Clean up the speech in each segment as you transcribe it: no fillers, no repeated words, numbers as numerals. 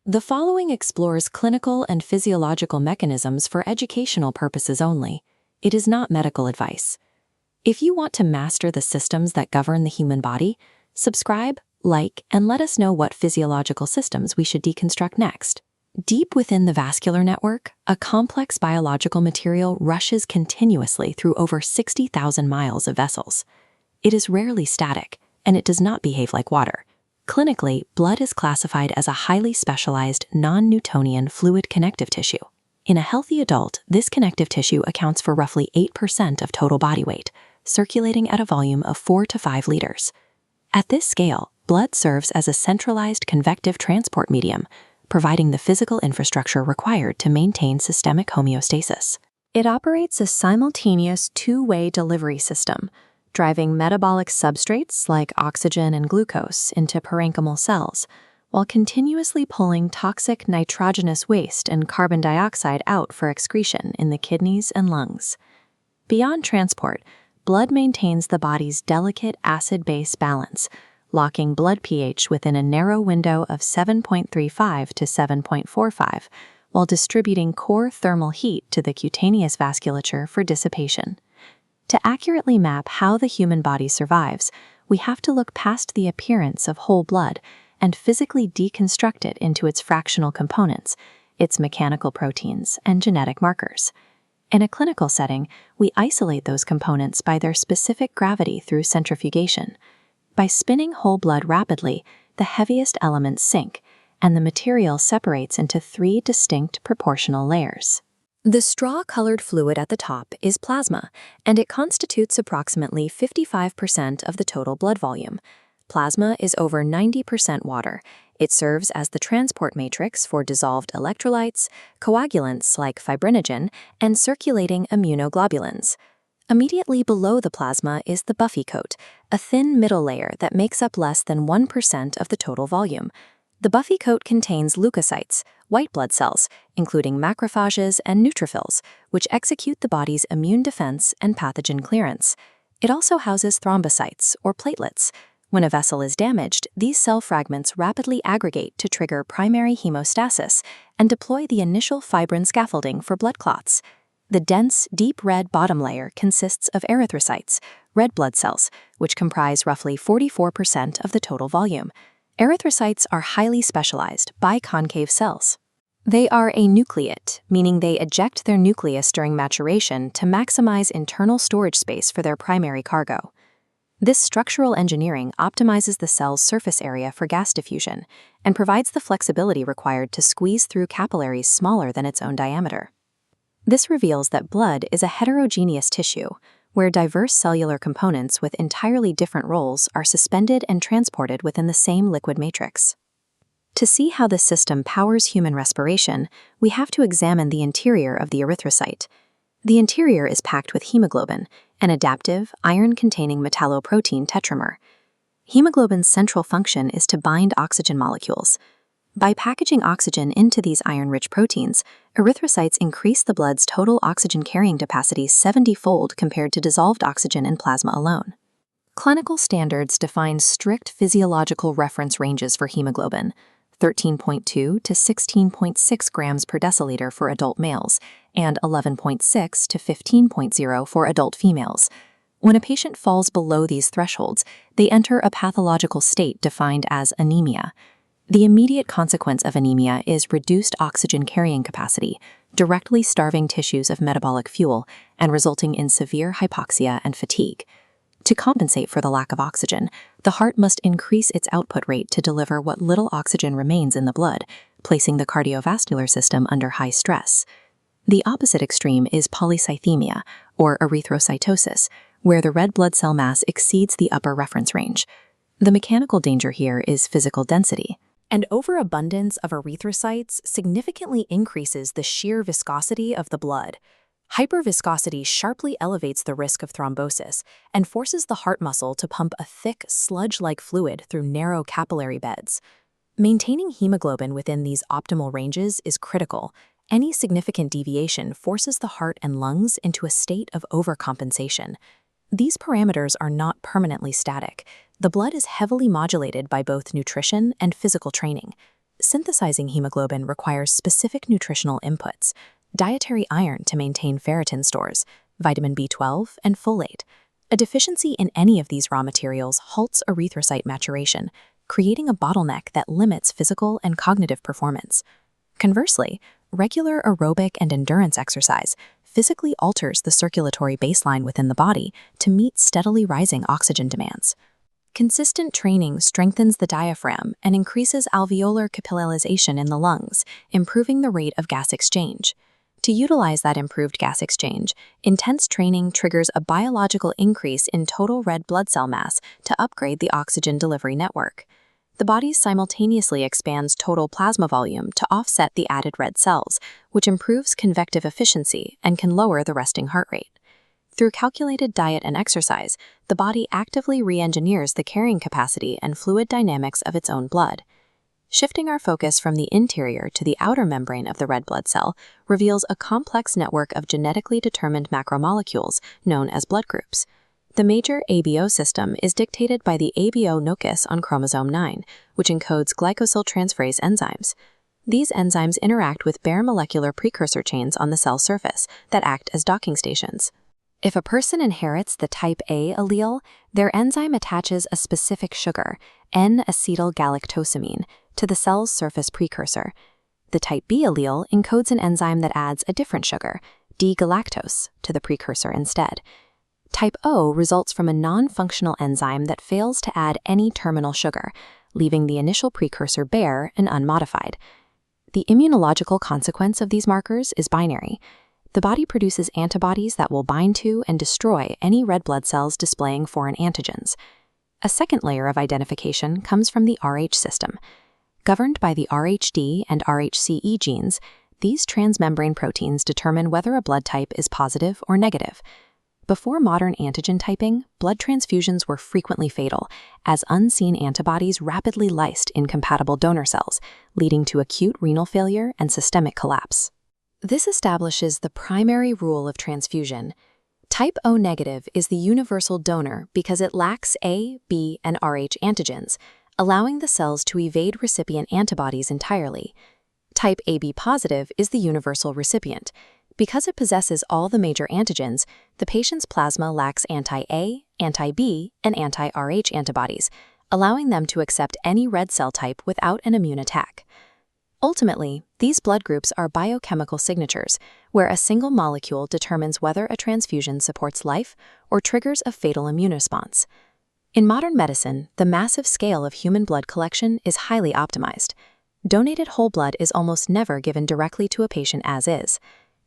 The following explores clinical and physiological mechanisms for educational purposes only. It is not medical advice. If you want to master the systems that govern the human body, subscribe, like, and let us know what physiological systems we should deconstruct next. Deep within the vascular network, a complex biological material rushes continuously through over 60,000 miles of vessels. It is rarely static, and it does not behave like water. Clinically, blood is classified as a highly specialized, non-Newtonian fluid connective tissue. In a healthy adult, this connective tissue accounts for roughly 8% of total body weight, circulating at a volume of 4 to 5 liters. At this scale, blood serves as a centralized convective transport medium, providing the physical infrastructure required to maintain systemic homeostasis. It operates a simultaneous two-way delivery system, driving metabolic substrates like oxygen and glucose into parenchymal cells, while continuously pulling toxic nitrogenous waste and carbon dioxide out for excretion in the kidneys and lungs. Beyond transport, blood maintains the body's delicate acid-base balance, locking blood pH within a narrow window of 7.35 to 7.45, while distributing core thermal heat to the cutaneous vasculature for dissipation. To accurately map how the human body survives, we have to look past the appearance of whole blood and physically deconstruct it into its fractional components, its mechanical proteins, and genetic markers. In a clinical setting, we isolate those components by their specific gravity through centrifugation. By spinning whole blood rapidly, the heaviest elements sink, and the material separates into 3 distinct proportional layers. The straw-colored fluid at the top is plasma, and it constitutes approximately 55% of the total blood volume. Plasma is over 90% water. It serves as the transport matrix for dissolved electrolytes, coagulants like fibrinogen, and circulating immunoglobulins. Immediately below the plasma is the buffy coat, a thin middle layer that makes up less than 1% of the total volume. The buffy coat contains leukocytes, white blood cells, including macrophages and neutrophils, which execute the body's immune defense and pathogen clearance. It also houses thrombocytes, or platelets. When a vessel is damaged, these cell fragments rapidly aggregate to trigger primary hemostasis and deploy the initial fibrin scaffolding for blood clots. The dense, deep red bottom layer consists of erythrocytes, red blood cells, which comprise roughly 44% of the total volume. Erythrocytes are highly specialized, biconcave cells. They are anucleate, meaning they eject their nucleus during maturation to maximize internal storage space for their primary cargo. This structural engineering optimizes the cell's surface area for gas diffusion and provides the flexibility required to squeeze through capillaries smaller than its own diameter. This reveals that blood is a heterogeneous tissue, where diverse cellular components with entirely different roles are suspended and transported within the same liquid matrix. To see how this system powers human respiration, we have to examine the interior of the erythrocyte. The interior is packed with hemoglobin, an adaptive, iron-containing metalloprotein tetramer. Hemoglobin's central function is to bind oxygen molecules. By packaging oxygen into these iron-rich proteins, erythrocytes increase the blood's total oxygen carrying capacity 70-fold compared to dissolved oxygen in plasma alone. Clinical standards define strict physiological reference ranges for hemoglobin, 13.2 to 16.6 grams per deciliter for adult males, and 11.6 to 15.0 for adult females. When a patient falls below these thresholds, they enter a pathological state defined as anemia. The immediate consequence of anemia is reduced oxygen carrying capacity, directly starving tissues of metabolic fuel and resulting in severe hypoxia and fatigue. To compensate for the lack of oxygen, the heart must increase its output rate to deliver what little oxygen remains in the blood, placing the cardiovascular system under high stress. The opposite extreme is polycythemia, or erythrocytosis, where the red blood cell mass exceeds the upper reference range. The mechanical danger here is physical density. An overabundance of erythrocytes significantly increases the shear viscosity of the blood. Hyperviscosity sharply elevates the risk of thrombosis and forces the heart muscle to pump a thick, sludge-like fluid through narrow capillary beds. Maintaining hemoglobin within these optimal ranges is critical. Any significant deviation forces the heart and lungs into a state of overcompensation. These parameters are not permanently static. The blood is heavily modulated by both nutrition and physical training. Synthesizing hemoglobin requires specific nutritional inputs: dietary iron to maintain ferritin stores, vitamin B12, and folate. A deficiency in any of these raw materials halts erythrocyte maturation, creating a bottleneck that limits physical and cognitive performance. Conversely, regular aerobic and endurance exercise physically alters the circulatory baseline within the body to meet steadily rising oxygen demands. Consistent training strengthens the diaphragm and increases alveolar capillarization in the lungs, improving the rate of gas exchange. To utilize that improved gas exchange, intense training triggers a biological increase in total red blood cell mass to upgrade the oxygen delivery network. The body simultaneously expands total plasma volume to offset the added red cells, which improves convective efficiency and can lower the resting heart rate. Through calculated diet and exercise, the body actively re-engineers the carrying capacity and fluid dynamics of its own blood. Shifting our focus from the interior to the outer membrane of the red blood cell reveals a complex network of genetically determined macromolecules known as blood groups. The major ABO system is dictated by the ABO locus on chromosome 9, which encodes glycosyltransferase enzymes. These enzymes interact with bare molecular precursor chains on the cell surface that act as docking stations. If a person inherits the type A allele, their enzyme attaches a specific sugar, N-acetylgalactosamine, to the cell's surface precursor. The type B allele encodes an enzyme that adds a different sugar, D-galactose, to the precursor instead. Type O results from a non-functional enzyme that fails to add any terminal sugar, leaving the initial precursor bare and unmodified. The immunological consequence of these markers is binary. The body produces antibodies that will bind to and destroy any red blood cells displaying foreign antigens. A second layer of identification comes from the Rh system. Governed by the Rhd and Rhce genes, these transmembrane proteins determine whether a blood type is positive or negative. Before modern antigen typing, blood transfusions were frequently fatal, as unseen antibodies rapidly lysed incompatible donor cells, leading to acute renal failure and systemic collapse. This establishes the primary rule of transfusion. Type O negative is the universal donor because it lacks A, B, and Rh antigens, allowing the cells to evade recipient antibodies entirely. Type AB positive is the universal recipient. Because it possesses all the major antigens, the patient's plasma lacks anti-A, anti-B, and anti-Rh antibodies, allowing them to accept any red cell type without an immune attack. Ultimately, these blood groups are biochemical signatures, where a single molecule determines whether a transfusion supports life or triggers a fatal immune response. In modern medicine, the massive scale of human blood collection is highly optimized. Donated whole blood is almost never given directly to a patient as is.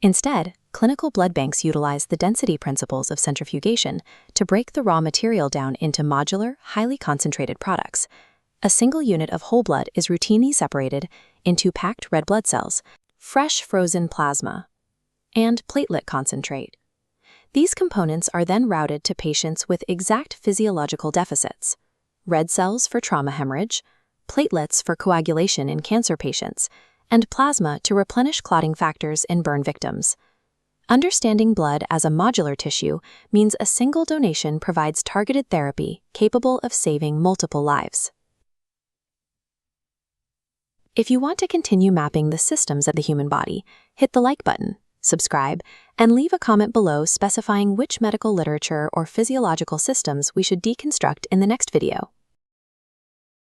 Instead, clinical blood banks utilize the density principles of centrifugation to break the raw material down into modular, highly concentrated products. A single unit of whole blood is routinely separated into packed red blood cells, fresh frozen plasma, and platelet concentrate. These components are then routed to patients with exact physiological deficits: red cells for trauma hemorrhage, platelets for coagulation in cancer patients, and plasma to replenish clotting factors in burn victims. Understanding blood as a modular tissue means a single donation provides targeted therapy capable of saving multiple lives. If you want to continue mapping the systems of the human body, hit the like button, subscribe, and leave a comment below specifying which medical literature or physiological systems we should deconstruct in the next video.